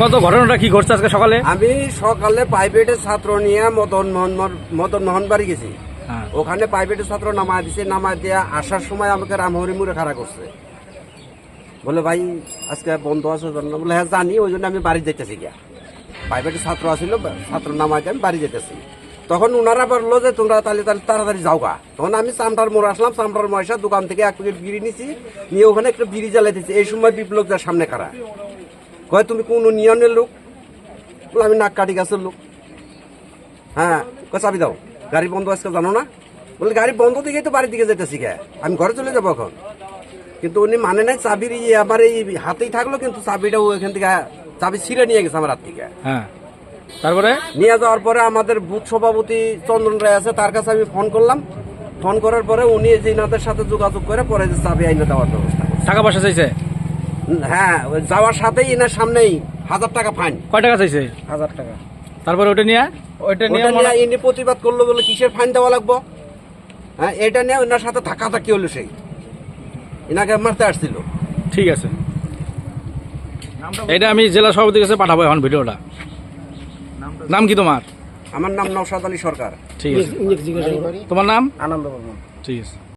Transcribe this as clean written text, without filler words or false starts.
কত ঘটনাটা কি ঘটছে আজকে সকালে? আমি সকালে প্রাইভেটের ছাত্র নিয়ে মদন মোহন বাড়ি গেছি। হ্যাঁ। ওখানে প্রাইভেটের ছাত্র নামায় দিছে, নামায় দিয়ে আসার সময় আমাকে রামহরি মুড়ে খাড়া করছে, বলে ভাই আজকে বন্ধ আছে জন্য। বলে হ্যাঁ জানি, ওই জন্য আমি বাড়ি যেতেছি গিয়া। প্রাইভেটের ছাত্র আসছিল, ছাত্র নামায় দিয়ে আমি বাড়ি যেতেছি। তখন ওনারা বললো যে তোমরা তাহলে তাড়াতাড়ি যাও গা। তখন আমি চামটার মোড় আসলাম, চামটার ময়সা দোকান থেকে 1 প্যাকেট বিড়ি নিছি, নিয়ে ওখানে একটা বিড়ি জ্বালাইতেছি। এই সময় বিপ্লব যার সামনে খাড়া কয় তুমি কোন ইউনিয়নের লোক? বলে আমি নাককাটি গাছের লোক। হ্যাঁ, চাবি দাও, গাড়ি বন্ধ আজকে জানো না? বলে গাড়ি বন্ধ দিকেই তো বাড়ির দিকে যেতেছি কে, আমি ঘরে চলে যাবো এখন। কিন্তু উনি মানে নাই, চাবির আবার এই হাতেই থাকলো, কিন্তু চাবিটাও এখান থেকে চাবি ছিঁড়ে নিয়ে গেছে আমার হাত থেকে। হ্যাঁ, তারপরে নিয়ে যাওয়ার পরে আমাদের বুথ সভাপতি চন্দন রায় আছে, তার কাছে আমি ফোন করলাম। ফোন করার পরে উনি যে ইনাদের সাথে যোগাযোগ করে পরে যে চাবি আইনে দেওয়ার ব্যবস্থা করছে। টাকা পয়সা চাইছে? হ্যাঁ, ওই যাওয়ার সাথেই ইনার সামনেই 1000 টাকা ফাইন। কয় টাকা চাইছে? 1000 টাকা। তারপরে ওটা নিয়ে ওটা নিয়ে ইনি প্রতিবাদ করলো, বলে কিসের ফাইন দেওয়া লাগবো। হ্যাঁ, এটা নিয়ে ওনার সাথে ধাক্কাধাক্কি হলো, সেই ইনাকে মারতে আসছিল। ঠিক আছে, এটা আমি জেলা সভাপতির কাছে পাঠাবো এখন ভিডিওটা। নাম কি তোমার? আমার নাম নওশাদ আলী সরকার। ঠিক আছে, তোমার নাম? আনন্দ বর্মন। ঠিক আছে।